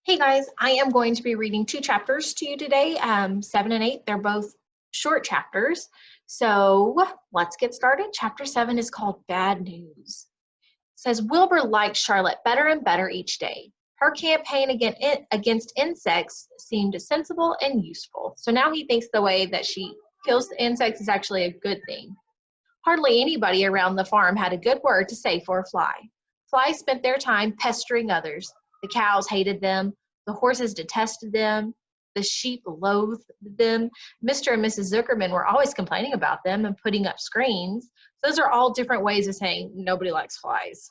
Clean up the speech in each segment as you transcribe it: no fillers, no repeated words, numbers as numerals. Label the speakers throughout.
Speaker 1: Hey guys, I am going to be reading two chapters to you today, 7 and 8. They're both short chapters. So let's get started. Chapter 7 is called Bad News. It says Wilbur liked Charlotte better and better each day. Her campaign against insects seemed sensible and useful. So now he thinks the way that she kills the insects is actually a good thing. Hardly anybody around the farm had a good word to say for a fly. Flies spent their time pestering others. The cows hated them. The horses detested them. The sheep loathed them. Mr. and Mrs. Zuckerman were always complaining about them and putting up screens. Those are all different ways of saying nobody likes flies.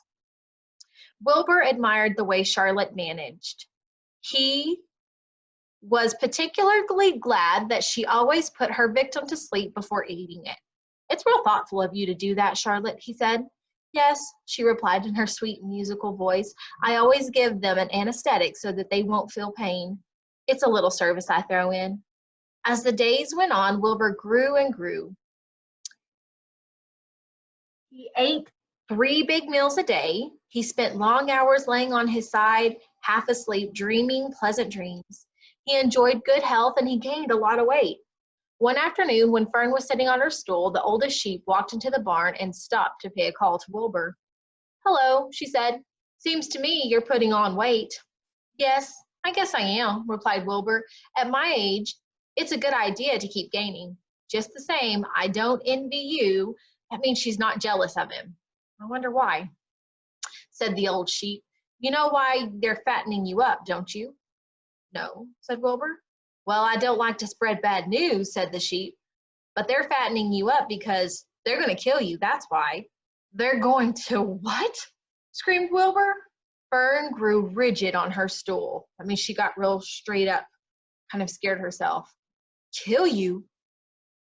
Speaker 1: Wilbur admired the way Charlotte managed. He was particularly glad that she always put her victim to sleep before eating it. "It's real thoughtful of you to do that, Charlotte," he said. "Yes," she replied in her sweet musical voice. "I always give them an anesthetic so that they won't feel pain. It's a little service I throw in." As the days went on, Wilbur grew and grew. He ate 3 big meals a day. He spent long hours laying on his side, half asleep, dreaming pleasant dreams. He enjoyed good health and he gained a lot of weight. One afternoon, when Fern was sitting on her stool, the oldest sheep walked into the barn and stopped to pay a call to Wilbur. "Hello," she said. "Seems to me you're putting on weight." "Yes, I guess I am," replied Wilbur. "At my age, it's a good idea to keep gaining. Just the same, I don't envy you." That means she's not jealous of him. "I wonder why," said the old sheep. "You know why they're fattening you up, don't you?" "No," said Wilbur. "Well, I don't like to spread bad news," said the sheep. "But they're fattening you up because they're going to kill you, that's why." "They're going to what?" screamed Wilbur. Fern grew rigid on her stool. I mean, she got real straight up, kind of scared herself. "Kill you?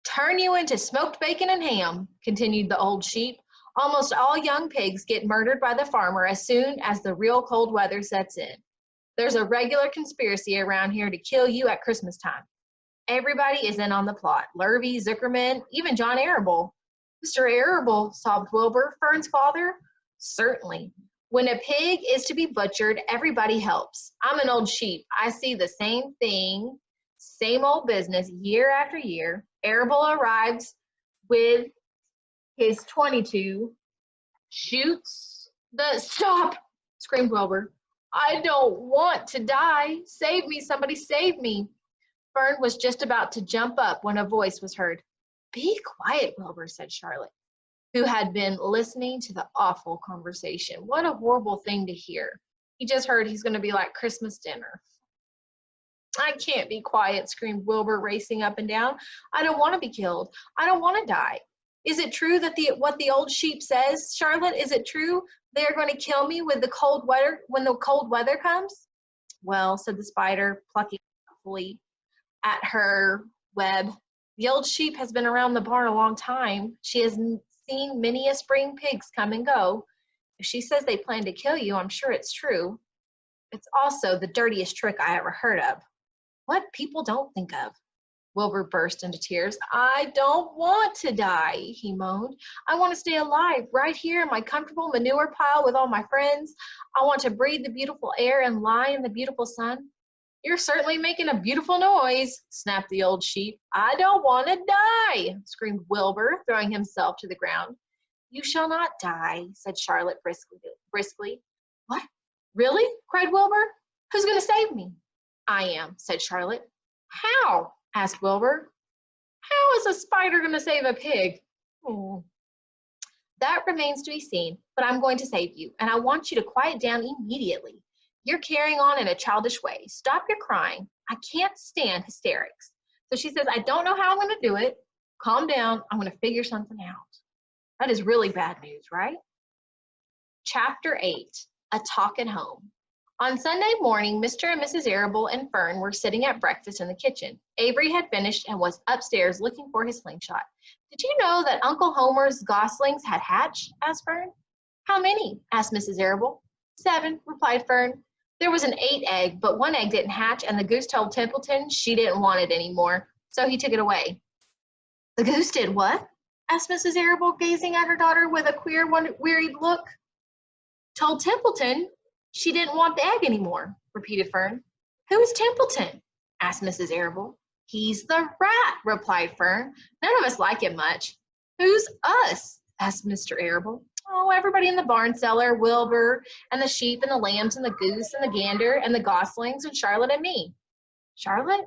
Speaker 1: Turn you into smoked bacon and ham," continued the old sheep. "Almost all young pigs get murdered by the farmer as soon as the real cold weather sets in. There's a regular conspiracy around here to kill you at Christmas time. Everybody is in on the plot. Lurvy, Zuckerman, even John Arable." "Mr. Arable," sobbed Wilbur, "Fern's father?" "Certainly. When a pig is to be butchered, everybody helps. I'm an old sheep. I see the same thing, same old business year after year. Arable arrives with his 22, shoots the— "Stop!" screamed Wilbur. "I don't want to die. Save me, somebody save me." Fern was just about to jump up when a voice was heard. "Be quiet, Wilbur," said Charlotte, who had been listening to the awful conversation. What a horrible thing to hear. He just heard he's going to be like Christmas dinner. "I can't be quiet," screamed Wilbur, racing up and down. "I don't want to be killed. I don't want to die. Is it true that what the old sheep says, Charlotte? Is it true they're going to kill me with the cold weather when the cold weather comes?" "Well," said the spider, plucking thoughtfully at her web, "the old sheep has been around the barn a long time. She has seen many a spring pigs come and go. If she says they plan to kill you, I'm sure it's true. It's also the dirtiest trick I ever heard of. What people don't think of." Wilbur burst into tears. "I don't want to die," he moaned. "I want to stay alive right here in my comfortable manure pile with all my friends. I want to breathe the beautiful air and lie in the beautiful sun." "You're certainly making a beautiful noise," snapped the old sheep. "I don't want to die," screamed Wilbur, throwing himself to the ground. "You shall not die," said Charlotte briskly. "What? Really?" cried Wilbur. "Who's going to save me?" "I am," said Charlotte. "How?" asked Wilbur. "How is a spider going to save a pig?" "Oh, that remains to be seen, but I'm going to save you, and I want you to quiet down immediately. You're carrying on in a childish way. Stop your crying. I can't stand hysterics." So she says, "I don't know how I'm going to do it. Calm down. I'm going to figure something out." That is really bad news, right? Chapter 8, A Talk at Home. On Sunday morning, Mr. and Mrs. Arable and Fern were sitting at breakfast in the kitchen. Avery had finished and was upstairs looking for his slingshot. "Did you know that Uncle Homer's goslings had hatched?" asked Fern. "How many?" asked Mrs. Arable. "7," replied Fern. "There was an 8 egg, but one egg didn't hatch, and the goose told Templeton she didn't want it anymore, so he took it away." "The goose did what?" asked Mrs. Arable, gazing at her daughter with a queer, wearied look. "Told Templeton she didn't want the egg anymore," repeated Fern. Who's Templeton? Asked Mrs. Arable. He's the rat, replied Fern. None of us like him much. Who's us? Asked Mr. Arable. Oh, everybody in the barn cellar, Wilbur, and the sheep and the lambs and the goose and the gander and the goslings and Charlotte and me. Charlotte?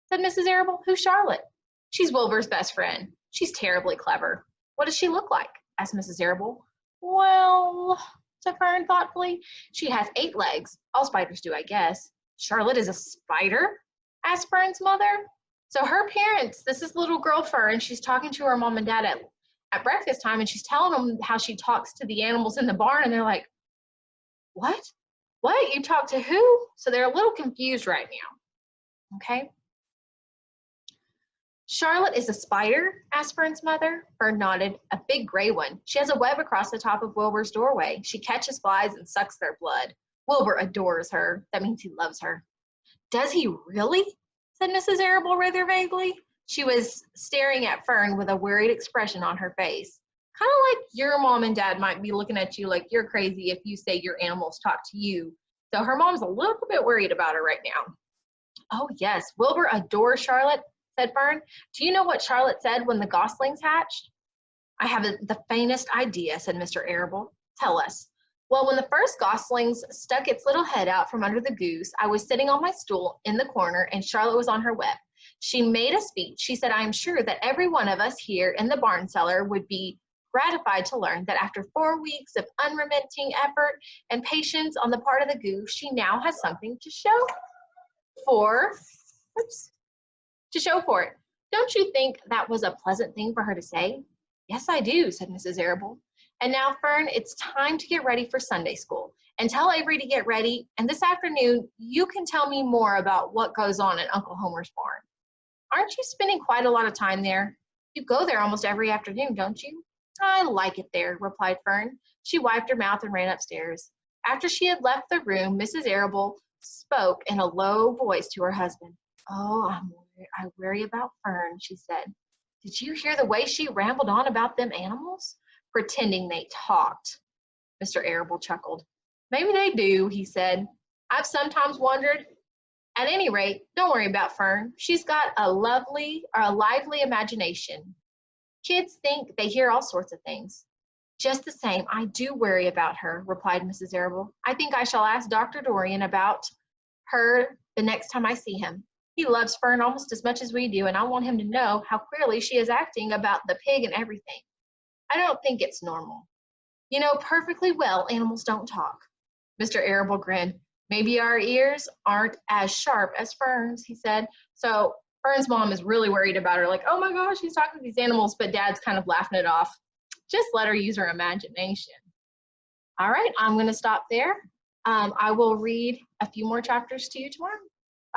Speaker 1: Said Mrs. Arable. Who's Charlotte? She's Wilbur's best friend. She's terribly clever. What does she look like? Asked Mrs. Arable. Well, said Fern thoughtfully, she has 8 legs. All spiders do, I guess. Charlotte is a spider? Asked Fern's mother. So her parents, this is little girl Fern, she's talking to her mom and dad at breakfast time, and she's telling them how she talks to the animals in the barn, and they're like, what? What? You talk to who? So they're a little confused right now. Okay. Charlotte is a spider? Asked Fern's mother. Fern nodded. A big gray one. She has a web across the top of Wilbur's doorway. She catches flies and sucks their blood. Wilbur adores her. That means he loves her. Does he really? Said Mrs. Arable rather vaguely. She was staring at Fern with a worried expression on her face. Kind of like your mom and dad might be looking at you like you're crazy if you say your animals talk to you. So her mom's a little bit worried about her right now. Oh yes, Wilbur adores Charlotte, said Fern. Do you know what Charlotte said when the goslings hatched? I haven't the faintest idea, said Mr. Arable. Tell us. Well, when the first goslings stuck its little head out from under the goose, I was sitting on my stool in the corner and Charlotte was on her web. She made a speech. She said, I am sure that every one of us here in the barn cellar would be gratified to learn that after 4 weeks of unremitting effort and patience on the part of the goose, she now has something to show for it. Don't you think that was a pleasant thing for her to say? Yes, I do, said Mrs. Arable. And now, Fern, it's time to get ready for Sunday school. And tell Avery to get ready. And this afternoon, you can tell me more about what goes on at Uncle Homer's barn. Aren't you spending quite a lot of time there? You go there almost every afternoon, don't you? I like it there, replied Fern. She wiped her mouth and ran upstairs. After she had left the room, Mrs. Arable spoke in a low voice to her husband. Oh, I worry about Fern, she said. Did you hear the way she rambled on about them animals? Pretending they talked. Mr. Arable chuckled. Maybe they do, he said. I've sometimes wondered. At any rate, don't worry about Fern. She's got a lively imagination. Kids think they hear all sorts of things. Just the same, I do worry about her, replied Mrs. Arable. I think I shall ask Dr. Dorian about her the next time I see him. He loves Fern almost as much as we do, and I want him to know how queerly she is acting about the pig and everything. I don't think it's normal. You know perfectly well animals don't talk. Mr. Arable grinned. Maybe our ears aren't as sharp as Fern's, he said. So Fern's mom is really worried about her, like, oh my gosh, she's talking to these animals, but Dad's kind of laughing it off. Just let her use her imagination. All right, I'm going to stop there. I will read a few more chapters to you tomorrow.